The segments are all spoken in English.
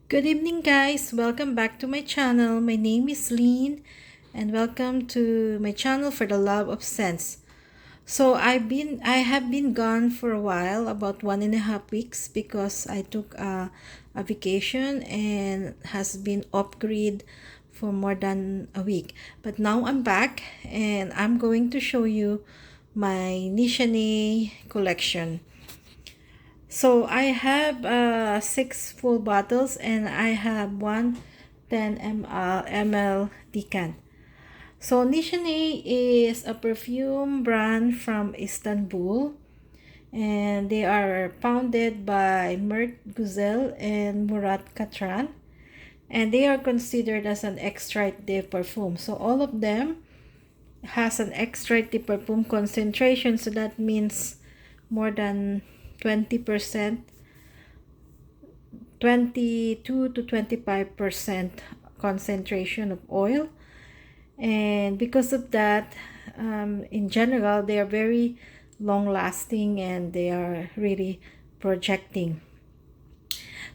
Good evening, guys. Welcome back to my channel. My name is Lean, and welcome to my channel for the love of scents. So I have been gone for a while, about 1.5 weeks, because I took a vacation and has been off grid for more than a week. But now I'm back, and I'm going to show you my Nishane collection. So I have six full bottles, and I have one 10 ml decant. So Nishane is a perfume brand from Istanbul, and they are founded by Mert Güzel and Murat Katran, and they are considered as an extrait de parfum. So all of them has an extrait de parfum concentration, so that means more than 20%, 22 to 25% concentration of oil. And because of that, in general, they are very long lasting and they are really projecting.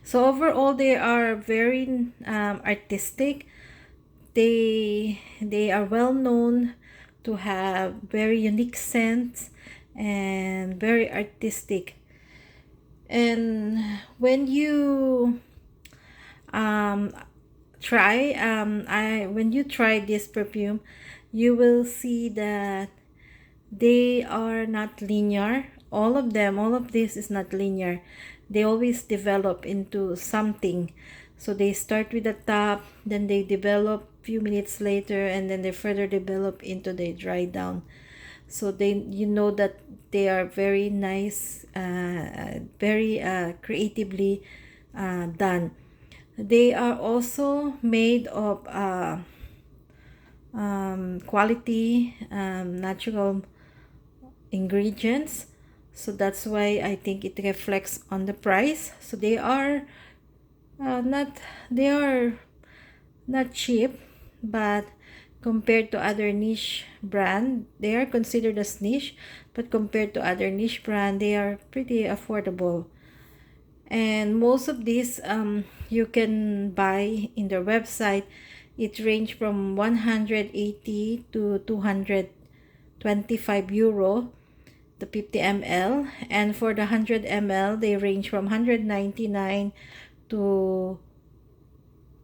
So overall, they are very artistic. They are well known to have very unique scents and very artistic. And when you um, when you try this perfume, you will see that they are not linear. All of them, all of this is not linear. They always develop into something. So they start with the top, then they develop few minutes later, and then they further develop into they dry down. So you know that they are very nice, very creatively done. They are also made of quality natural ingredients, so that's why I think it reflects on the price. So they are not they are not cheap, but compared to other niche brand, they are considered as niche, but compared to other niche brand, they are pretty affordable. And most of these you can buy in their website. It range from 180 to 225 euro, the 50 ml, and for the 100 ml they range from 199 to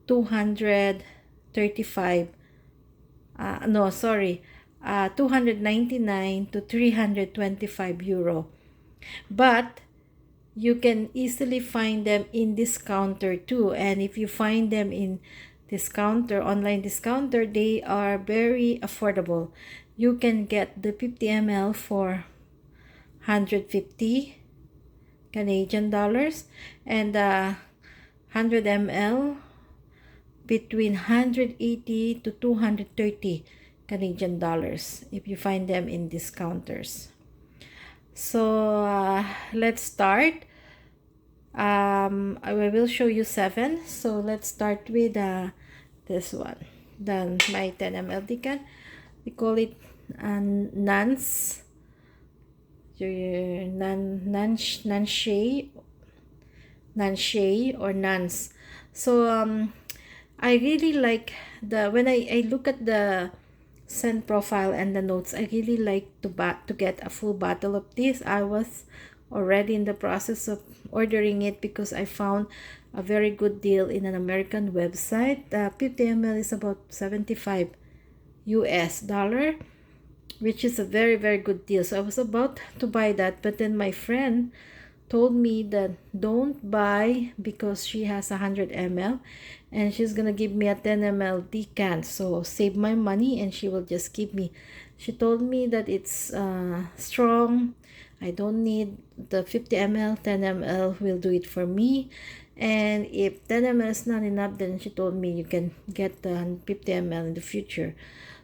235, no sorry, 299 to 325 euro. But you can easily find them in discounter too, and if you find them in discounter, online discounter, they are very affordable. You can get the 50 ml for 150 Canadian dollars, and the 100 ml between 180 to 230 Canadian dollars if you find them in discounters. So let's start. I will show you 7. So let's start with this one. Then my 10 ml decant. We call it Nanshe, Nanshe or Nans. So I really like when I look at the scent profile and the notes, I really like to get a full bottle of this. I was already in the process of ordering it because I found a very good deal in an American website. 50 ml is about 75 US dollar, which is a very very good deal. So I was about to buy that, but then my friend told me that don't buy because she has 100 ml and she's gonna give me a 10 ml decant, so save my money and she will just give me. She told me that it's strong. I don't need the 50 ml. 10 ml will do it for me, and if 10 ml is not enough, then she told me you can get the 50 ml in the future.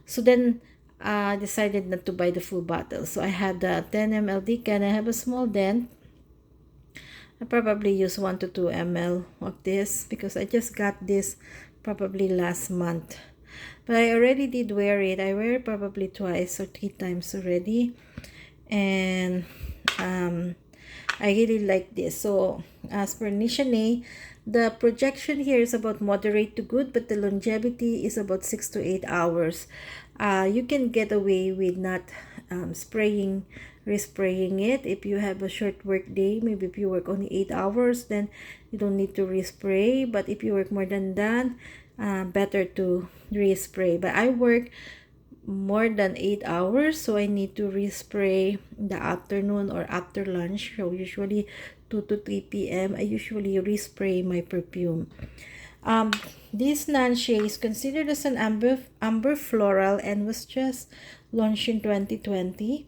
So then I decided not to buy the full bottle. So I had the 10 ml decant. I have a small dent. I probably use 1 to 2 ml of this because I just got this probably last month. But I already did wear it. I wear it probably 2 or 3 times already. And I really like this. So as per Nishane, the projection here is about moderate to good, but the longevity is about 6 to 8 hours. You can get away with not respraying it. If you have a short work day, maybe if you work only 8 hours, then you don't need to respray. But if you work more than that, better to respray. But I work more than 8 hours, so I need to respray in the afternoon or after lunch. So usually 2 to 3 p.m. I usually respray my perfume. um this Nanshe is considered as an amber floral and was just launched in 2020.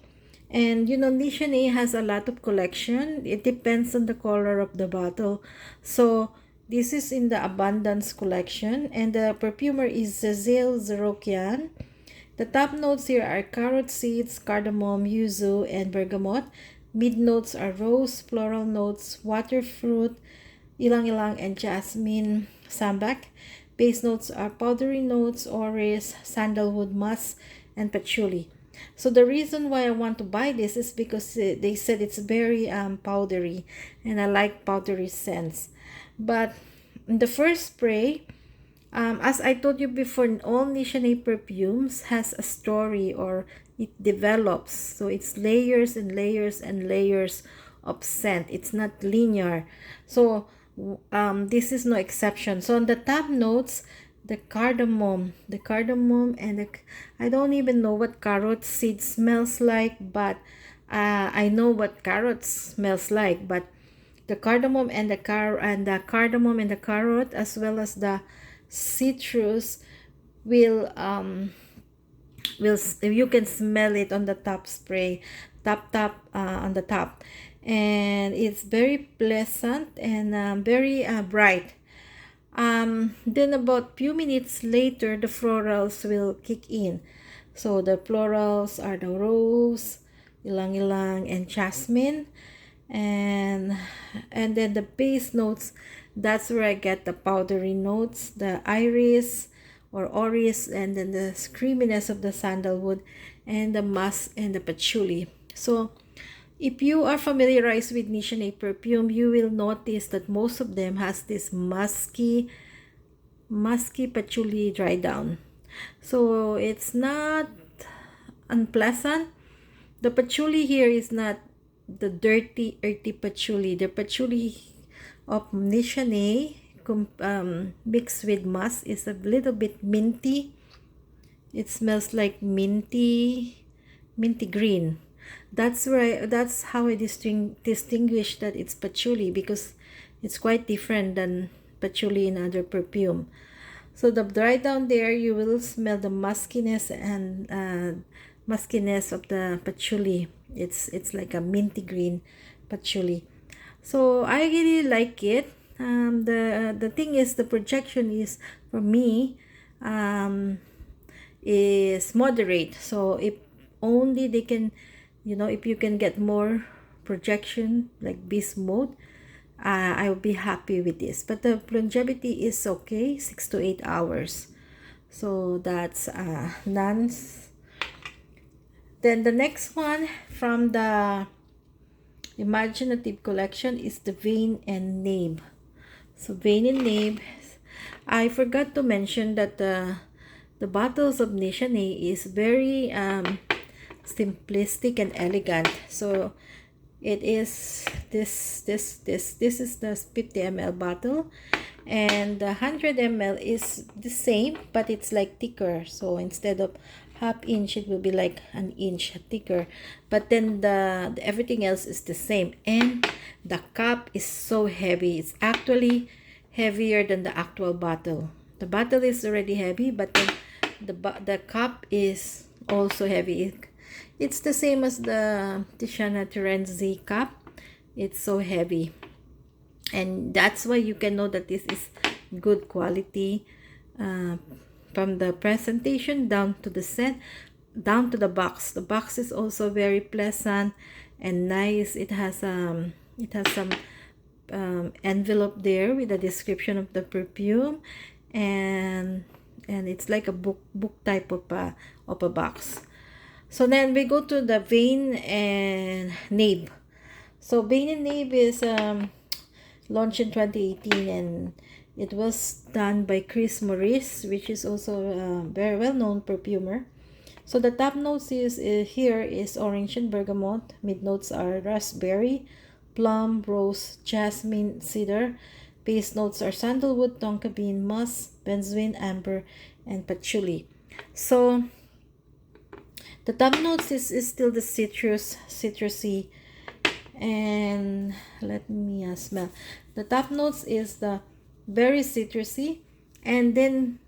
And you know, Nishane has a lot of collection. It depends on the color of the bottle. So this is in the abundance collection, and the perfumer is Zazil Zerokian. The top notes here are carrot seeds, cardamom, yuzu, and bergamot. Mid notes are rose, floral notes, water fruit, ilang-ilang, and jasmine sambac. Base notes are powdery notes, orris, sandalwood, musk, and patchouli. So the reason why I want to buy this is because they said it's very powdery, and I like powdery scents. But in the first spray, as I told you before, all Nishane perfumes has a story, or it develops. So it's layers and layers and layers of scent. It's not linear. So this is no exception. So on the top notes, the cardamom, and I don't even know what carrot seed smells like, but I know what carrots smells like. But the cardamom and the cardamom and the carrot, as well as the citrus, will you can smell it on the top spray, top on the top, and it's very pleasant and very bright. Then about few minutes later, the florals will kick in. So the florals are the rose, ilang-ilang, and jasmine. And then the base notes, that's where I get the powdery notes, the iris or orris, and then the creaminess of the sandalwood, and the musk, and the patchouli. So if you are familiarized with Nishane perfume, you will notice that most of them has this musky patchouli dry down. So it's not unpleasant. The patchouli here is not the dirty, earthy patchouli. The patchouli of Nishane mixed with musk is a little bit minty. It smells like minty green. That's how I distinguish that it's patchouli, because it's quite different than patchouli in other perfume. So the dry down there, you will smell the muskiness and muskiness of the patchouli. It's like a minty green patchouli. So I really like it. The thing is, the projection is, for me, is moderate. So if only they can, if you can get more projection like beast mode, I will be happy with this. But the longevity is okay, 6 to 8 hours. So that's Nance. Then the next one from the imaginative collection is the Vein and Nave. So Vein and Nave, I forgot to mention that the bottles of Nishane is very simplistic and elegant. So it is this is the 50 ml bottle, and the 100 ml is the same, but it's like thicker. So instead of half inch, it will be like an inch thicker, but then the everything else is the same. And the cup is so heavy. It's actually heavier than the actual bottle. The bottle is already heavy, but then the cup is also heavy. It's the same as the Tishana Terenzi cup. It's so heavy, and that's why you can know that this is good quality, from the presentation down to the scent, down to the box. The box is also very pleasant and nice. It has some envelope there with a description of the perfume, and it's like a book type of a box. So then we go to the Vein and Nave. So Bain and Nave is launched in 2018, and it was done by Chris Maurice, which is also a very well-known perfumer. So the top notes is here is orange and bergamot. Mid notes are raspberry, plum, rose, jasmine, cedar. Base notes are sandalwood, tonka bean, musk, benzoin, amber, and patchouli. So the top notes is still the citrusy, and let me smell. The top notes is the very citrusy, and then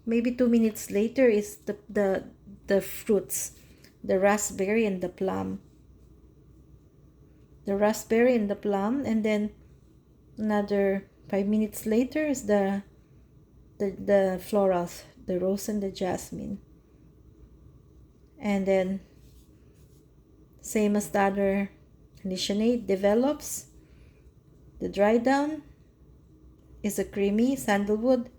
maybe 2 minutes later is the fruits, the raspberry and the plum. The raspberry and the plum, and then another 5 minutes later is the florals, the rose and the jasmine. And then same as the other Nishane, develops. The dry down is a creamy sandalwood,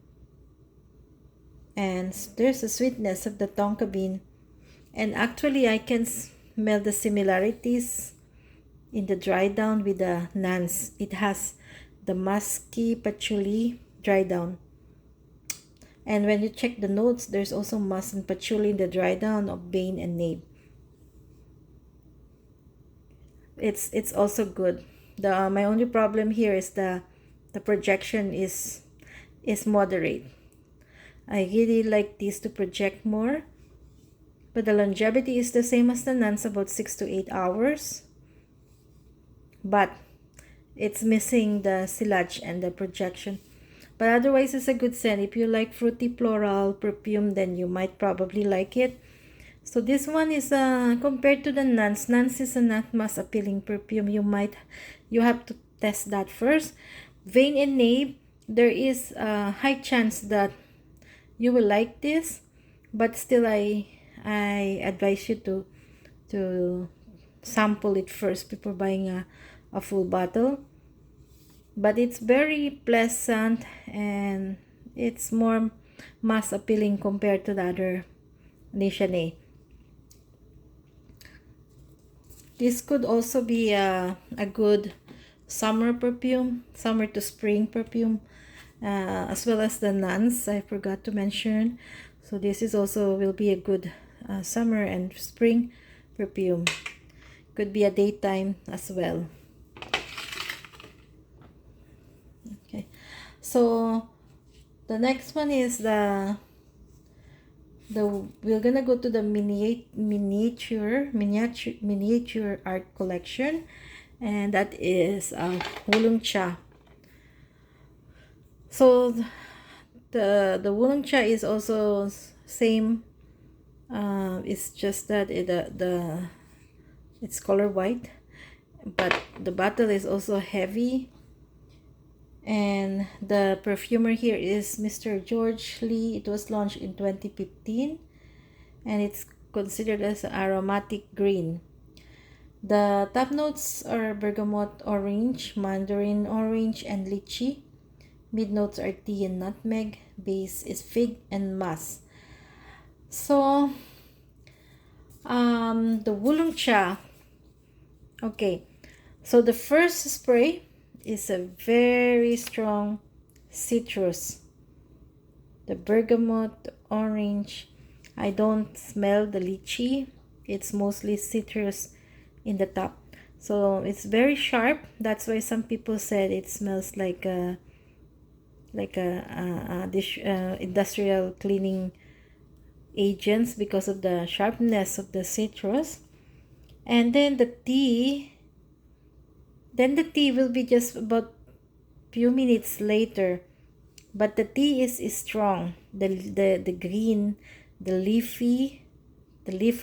and there's a sweetness of the tonka bean. And actually I can smell the similarities in the dry down with the Nanshe. It has the musky patchouli dry down, and when you check the notes, there's also musk and patchouli in the dry down of Bain and Nave. It's also good. The my only problem here is the projection is moderate. I really like this to project more, but the longevity is the same as the Nanshe, about 6 to 8 hours. But it's missing the silage and the projection. But otherwise, it's a good scent. If you like fruity floral perfume, then you might probably like it. So this one is compared to the Nanshe. Nanshe is a not mass appealing perfume. You have to test that first. Bain and Nave, there is a high chance that you will like this, but still I advise you to sample it first before buying a full bottle. But it's very pleasant, and it's more mass appealing compared to the other Nishane. This could also be a good summer perfume, summer to spring perfume, as well as the Nanshe I forgot to mention. So this is also will be a good summer and spring perfume. Could be a daytime as well. Okay, so the next one is we're gonna go to the miniature art collection, and that is Wulong Cha. So the Wulong Cha is also same. It's just that it's color white, but the bottle is also heavy. And the perfumer here is Mr. George Lee. It was launched in 2015, and it's considered as aromatic green. The top notes are bergamot orange, mandarin orange, and lychee. Mid notes are tea and nutmeg. Base is fig and musk. So the Wulong Cha. Okay, so the first spray is a very strong citrus. The bergamot, the orange. I don't smell the lychee. It's mostly citrus in the top. So it's very sharp. That's why some people said it smells like a industrial cleaning agents because of the sharpness of the citrus. And then the tea will be just about few minutes later, but the tea is strong. The green, the leaf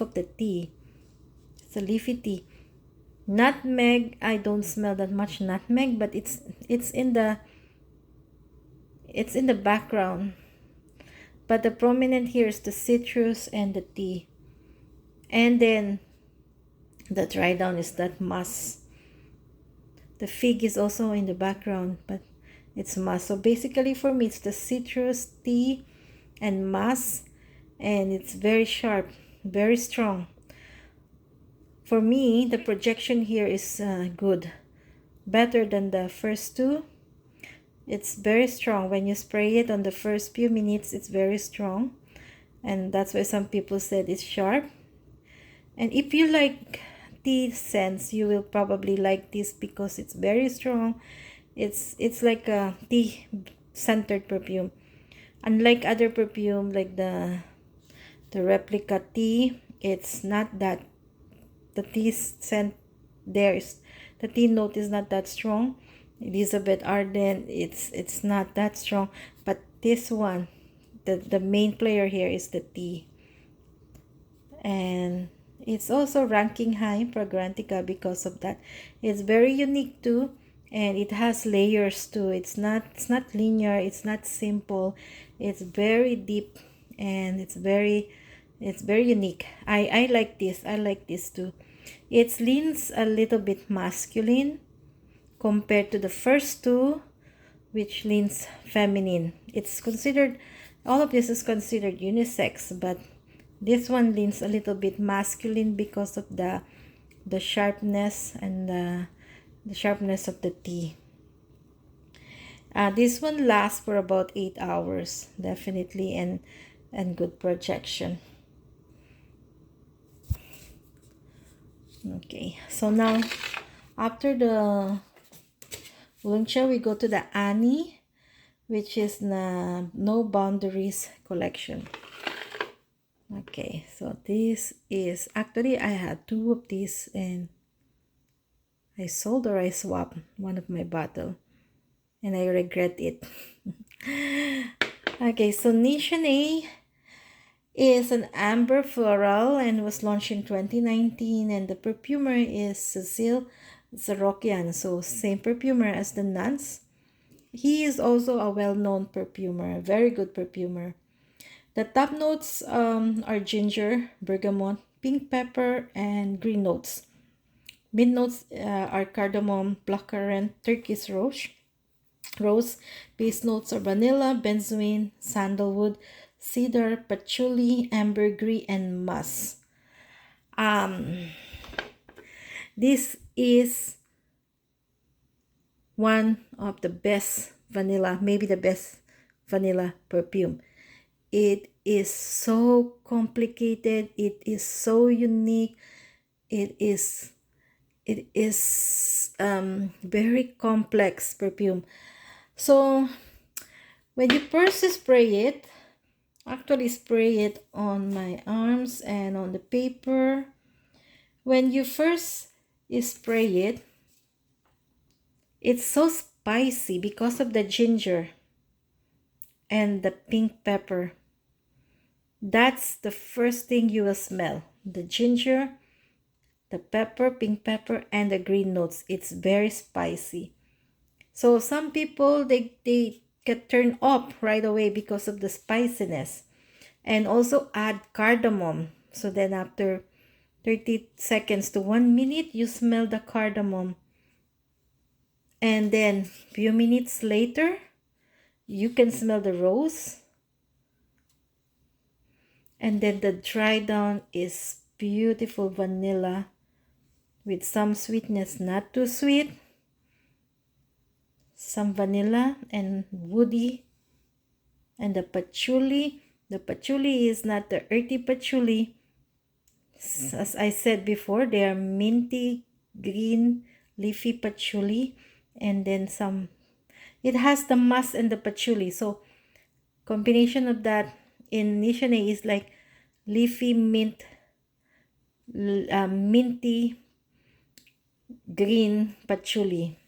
of the tea, it's a leafy tea. Nutmeg, I don't smell that much nutmeg, but it's in the background. But the prominent here is the citrus and the tea. And then the dry down is that musk. The fig is also in the background, but it's musk. So basically for me, it's the citrus, tea, and musk, and it's very sharp, very strong. For me, the projection here is good, better than the first two. It's very strong. When you spray it on the first few minutes, it's very strong, and that's why some people said it's sharp. And if you like tea scents, you will probably like this because it's very strong. It's like a tea centered perfume, unlike other perfume like the replica tea. It's not that the tea scent there is, the tea note is not that strong. Elizabeth Arden, it's not that strong, but this one, the main player here is the tea, and it's also ranking high in Fragrantica because of that. It's very unique too, and it has layers too. It's not linear, it's not simple, it's very deep, and it's very unique. I like this. I like this too. It leans a little bit masculine compared to the first two, which leans feminine. It's considered, all of this is considered unisex, but this one leans a little bit masculine because of the sharpness and the sharpness of the tea. This one lasts for about 8 hours, definitely, and good projection. Okay, so now after the Wulong Cha, we go to the Annie, which is the No Boundaries collection. Okay, so this is, actually I had 2 of these and I sold or I swapped one of my bottle and I regret it. Okay, so Nishane is an amber floral and was launched in 2019, and the perfumer is Cecile Zarokian, so same perfumer as the Nuns. He is also a well-known perfumer, a very good perfumer. The top notes are ginger, bergamot, pink pepper, and green notes. Mid notes are cardamom, blackcurrant, turquoise rose. Base notes are vanilla, benzoin, sandalwood, cedar, patchouli, ambergris, and musk. This is one of the best vanilla, maybe the best vanilla perfume. It is so complicated. It is so unique. It is very complex perfume. So when you first spray it, actually spray it on my arms and on the paper. When you first spray it, it's so spicy because of the ginger and the pink pepper. That's the first thing you will smell. The ginger, the pepper, pink pepper, and the green notes. It's very spicy. So some people, they get turned off right away because of the spiciness. And also add cardamom. So then after 30 seconds to 1 minute, you smell the cardamom. And then few minutes later, you can smell the rose. And then the dry down is beautiful vanilla with some sweetness, not too sweet. Some vanilla and woody. And the patchouli. The patchouli is not the earthy patchouli. As I said before, they are minty, green, leafy patchouli. And then some, it has the musk and the patchouli. So combination of that in Nishane is like leafy mint, minty, green patchouli.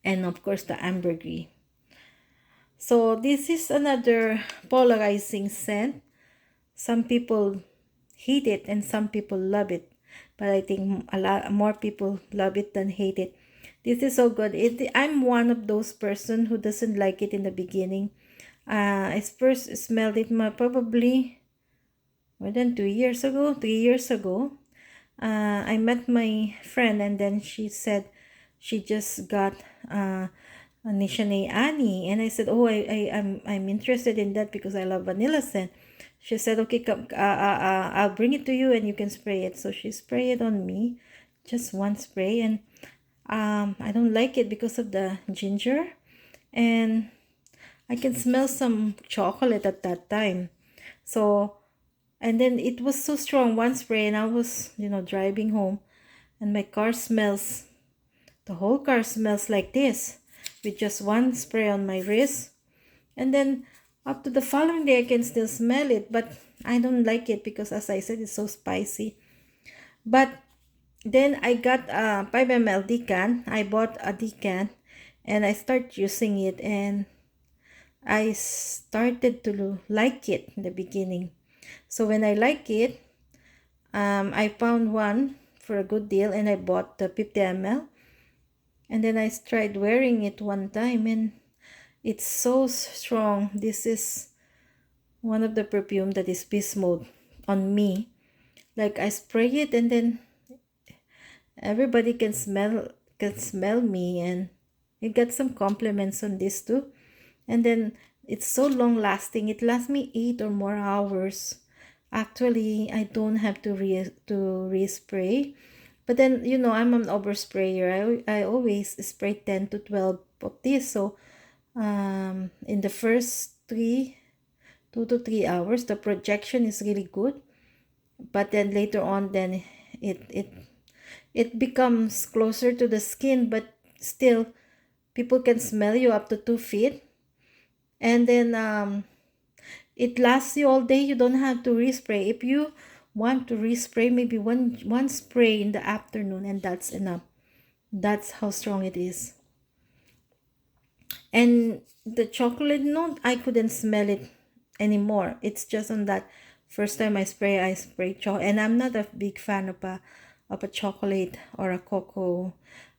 And of course the ambergris. So this is another polarizing scent. Some people hate it and some people love it, but I think a lot more people love it than hate it. This is so good. I'm one of those person who doesn't like it in the beginning. I first smelled it probably more than 2 years ago, 3 years ago. I met my friend and then she said she just got Nishane Annie, and I said, "Oh, I'm interested in that because I love vanilla scent." She said, "Okay, come, I'll bring it to you and you can spray it." So she sprayed it on me, just one spray, and I don't like it because of the ginger, and I can smell some chocolate at that time. So, and then it was so strong, one spray, and I was, driving home, and my car smells, the whole car smells like this, with just one spray on my wrist. And then up to the following day, I can still smell it, but I don't like it because, as I said, it's so spicy. But then I got a 5 ml decan. I bought a decan and I started using it, and I started to like it in the beginning. So when I like it, I found one for a good deal and I bought the 50 ml. And then I tried wearing it one time and it's so strong. This is one of the perfume that is beast mode on me. Like I spray it and then everybody can smell me, and you get some compliments on this too. And then it's so long lasting. It lasts me 8 or more hours. Actually, I don't have to respray. But then, I'm an oversprayer. I always spray 10 to 12 of this. So in the first 2 to 3 hours, the projection is really good. But then later on, then it becomes closer to the skin, but still people can smell you up to 2 feet. And then it lasts you all day. You don't have to respray. If you want to respray, maybe one spray in the afternoon, and that's enough. That's how strong it is. And the chocolate note, I couldn't smell it anymore. It's just on that first time I spray chocolate, and I'm not a big fan of a chocolate or a cocoa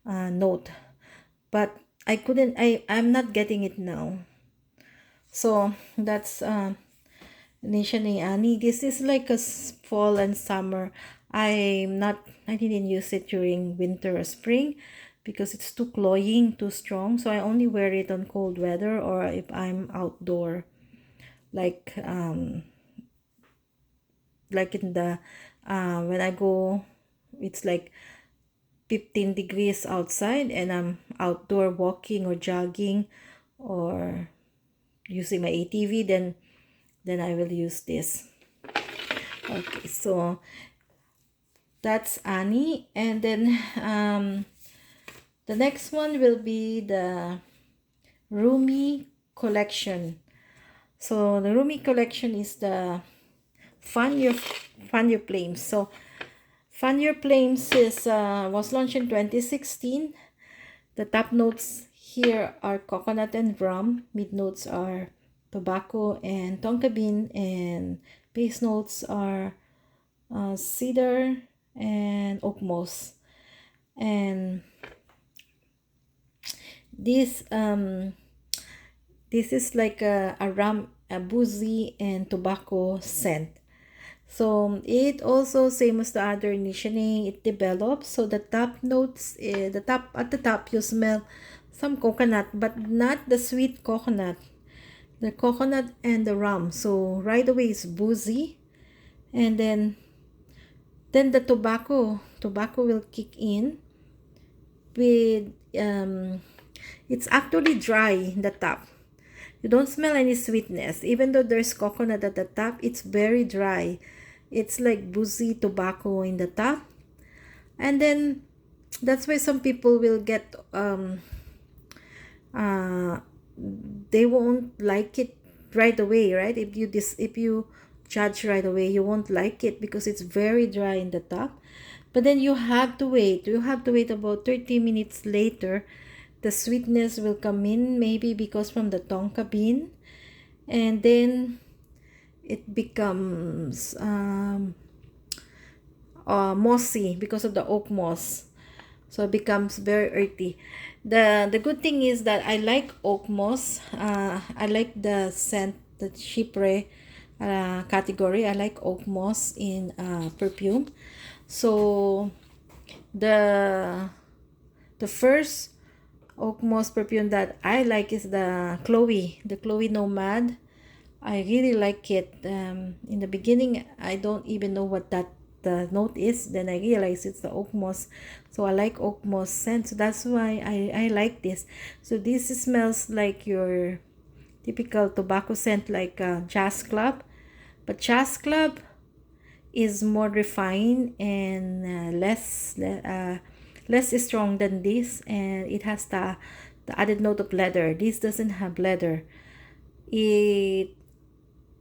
note, but I'm not getting it now. So that's Nishane Ani. This is like a fall and summer. I didn't use it during winter or spring because it's too cloying, too strong. So I only wear it on cold weather or if I'm outdoor, like in the when I go, it's like 15 degrees outside and I'm outdoor walking or jogging or using my ATV, then I will use this. Okay, so that's Annie. And then the next one will be the Rumi Collection. So the Rumi Collection is the Fun Your Flames. So Fun Your Flames was launched in 2016. The top notes here are coconut and rum. Mid notes are tobacco and tonka bean, and base notes are cedar and oak moss. And this is like a rum, a boozy and tobacco scent. So it also, same as the other Nishane, it develops. So the top notes, at the top you smell some coconut, but not the sweet coconut. The coconut and the rum. So right away it's boozy, and then the tobacco will kick in with it's actually dry in the top. You don't smell any sweetness. Even though there's coconut at the top, it's very dry. It's like boozy tobacco in the top. And then that's why some people will get they won't like it right away, right? If you judge right away, you won't like it because it's very dry in the top. But then you have to wait about 30 minutes later. The sweetness will come in, maybe because from the tonka bean, and then it becomes mossy because of the oak moss. So it becomes very earthy. The good thing is that I like oak moss. I like the scent, the chypre category. I like oak moss in perfume. So the first oak moss perfume that I like is the Chloe Nomad. I really like it. In the beginning, I don't even know what that the note is. Then I realize it's the oak moss. So I like oak moss scent. So that's why I like this. So this smells like your typical tobacco scent, like Jazz Club. But Jazz Club is more refined and less strong than this, and it has the added note of leather. This doesn't have leather. It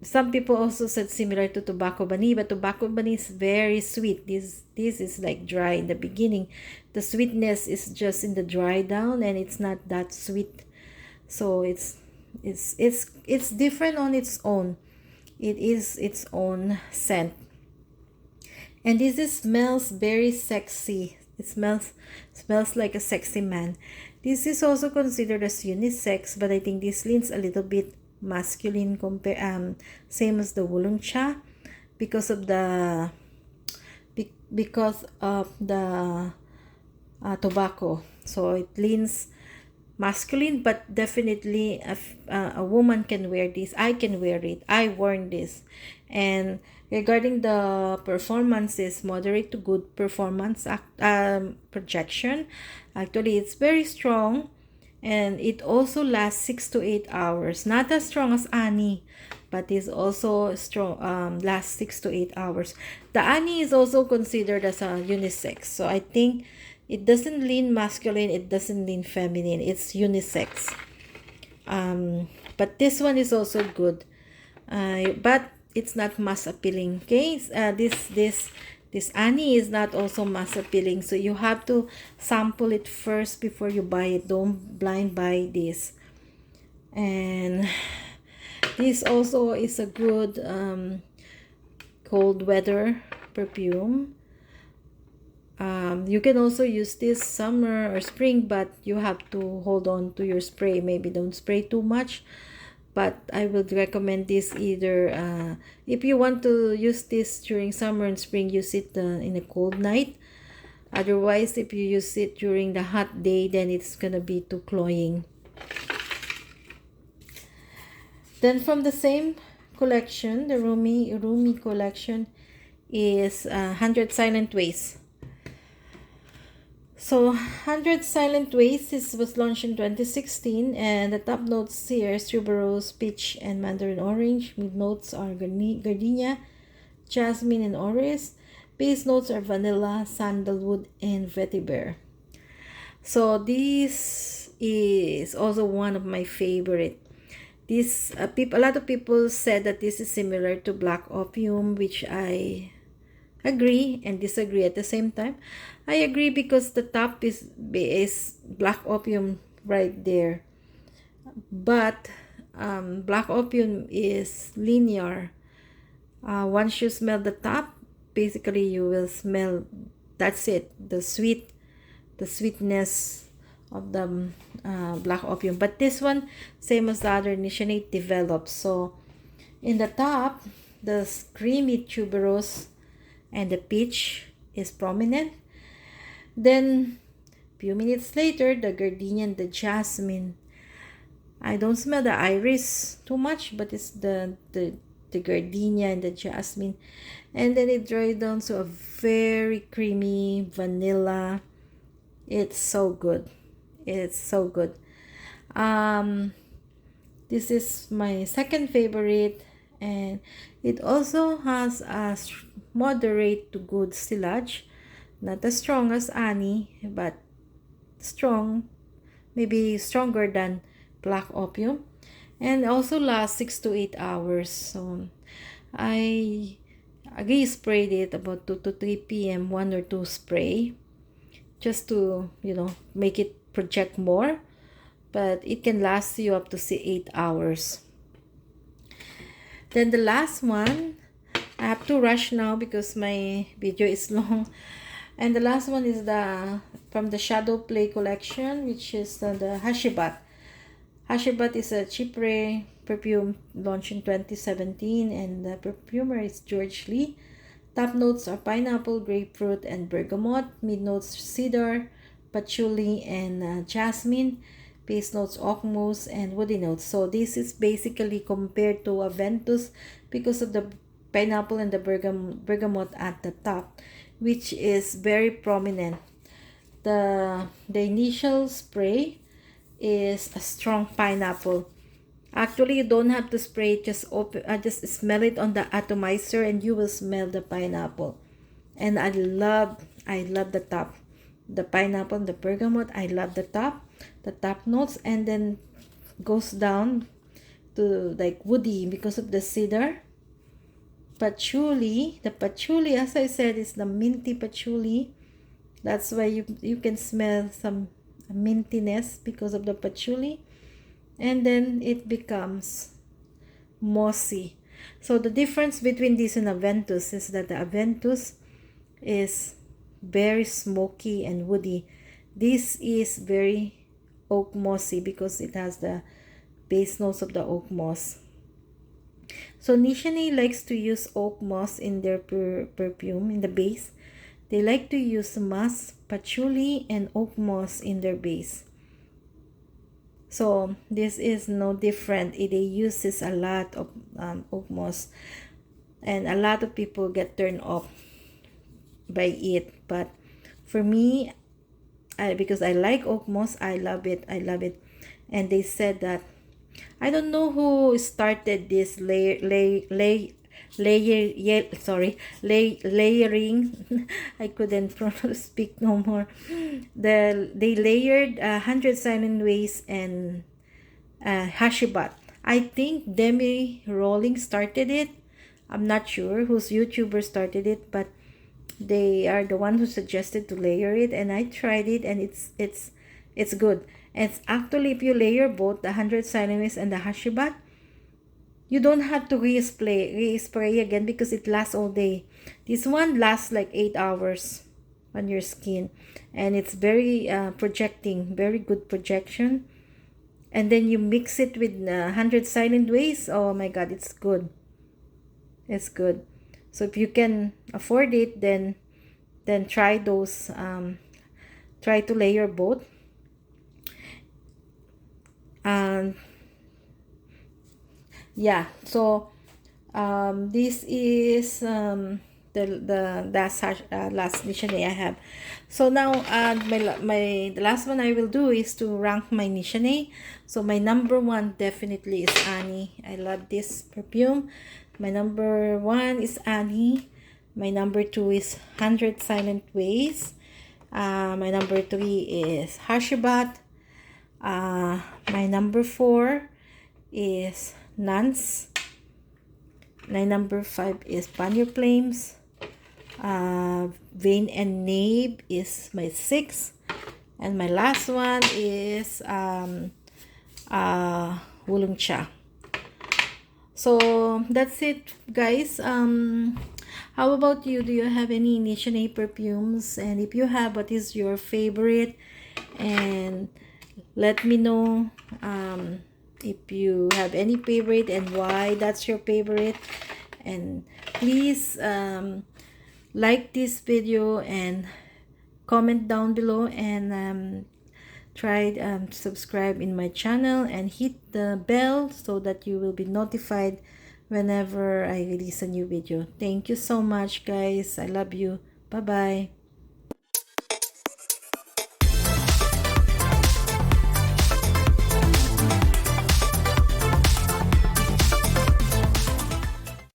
Some people also said similar to tobacco bunny, but tobacco bunny is very sweet. This is like dry in the beginning. The sweetness is just in the dry down, and it's not that sweet. So it's different on its own. It is its own scent. And smells very sexy. It smells like a sexy man. This is also considered as unisex, but I think this leans a little bit masculine, same as the Wulong Cha, because of the tobacco. So it leans masculine, but definitely a woman can wear this. I can wear it. I worn this. And regarding the performances, moderate to good performance projection, actually it's very strong, and it also lasts 6 to 8 hours. Not as strong as Annie, but is also strong. Lasts 6 to 8 hours. The Annie is also considered as a unisex, so I think it doesn't lean masculine, it doesn't lean feminine, it's unisex. But this one is also good, but it's not mass appealing. Okay, this Annie is not also mass appealing, so you have to sample it first before you buy it. Don't blind buy this. And this also is a good cold weather perfume. You can also use this summer or spring, but you have to hold on to your spray. Maybe don't spray too much, but I would recommend this either if you want to use this during summer and spring, use it in a cold night. Otherwise, if you use it during the hot day, then it's gonna be too cloying. Then from the same collection, the Rumi collection, is 100 Silent Ways. So 100 Silent Ways was launched in 2016, and the top notes here is tuberose, peach, and mandarin orange. Mid notes are gardenia, jasmine, and orris. Base notes are vanilla, sandalwood, and vetiver. So this is also one of my favorite. This a lot of people said that this is similar to black opium, which I agree and disagree at the same time. I agree because the top is black opium right there, but black opium is linear. Once you smell the top, basically you will smell, that's it, the sweetness of the black opium. But this one, same as the other, Nishane develops. So in the top, the creamy tuberose and the peach is prominent. Then few minutes later, the gardenia and the jasmine. I don't smell the iris too much, but it's the gardenia and the jasmine. And then it dries down to a very creamy vanilla. It's so good. It's so good. This is my second favorite, and it also has a moderate to good sillage. Not as strong as Annie, but strong, maybe stronger than black opium, and also lasts 6 to 8 hours. So I sprayed it about 2 to 3 p.m. 1 or 2 spray, just to make it project more, but it can last you up to 8 hours. Then the last one, I have to rush now because my video is long. And the last one is from the Shadow Play collection, which is the Hacivat. Hacivat is a chypre perfume launched in 2017, and the perfumer is George Lee. Top notes are pineapple, grapefruit, and bergamot. Mid notes cedar, patchouli, and jasmine. Base notes, oak moss, and woody notes. So this is basically compared to Aventus because of the pineapple and the bergamot at the top, which is very prominent. The initial spray is a strong pineapple. Actually, you don't have to spray it, just smell it on the atomizer and you will smell the pineapple. And I love the top. The pineapple and the bergamot, I love the top notes, and then goes down to like woody because of the cedar. Patchouli, the patchouli, as I said, is the minty patchouli. That's why you can smell some mintiness because of the patchouli. And then it becomes mossy. So the difference between this and Aventus is that the Aventus is very smoky and woody. This is very oak mossy because it has the base notes of the oak moss. So Nishane likes to use oak moss in their perfume in the base. They like to use musk, patchouli, and oak moss in their base. So this is no different. It uses a lot of oak moss, and a lot of people get turned off by it. But for me, because I like oak moss, I love it. I love it. And they said that I don't know who started this layering. I couldn't speak no more. They layered 100 silent ways and Hacivat. I think Demi Rolling started it. I'm not sure whose YouTuber started it, but they are the one who suggested to layer it, and I tried it, and it's good. And it's actually, if you layer both the 100 silent ways and the Hacivat, you don't have to respray again because it lasts all day. This one lasts like 8 hours on your skin, and it's very projecting, very good projection. And then you mix it with 100 silent ways. Oh my god, it's good. It's good. So if you can afford it, then try those. Try to layer both. And yeah, so this is the last Nishane I have. So now the last one I will do is to rank my Nishane. So my number one definitely is Annie. I love this perfume. My number one is Annie. My number two is 100 Silent Ways. My number three is Hacivat. My number four is Nanshe. My number five is Banyo Flames. Vein and Nape is my six. And my last one is Wulong Cha. So that's it, guys. How about you? Do you have any Nishane perfumes? And if you have, what is your favorite? And let me know if you have any favorite and why that's your favorite. And please like this video and comment down below, and try subscribe in my channel and hit the bell so that you will be notified whenever I release a new video. Thank you so much, guys. I love you. Bye bye.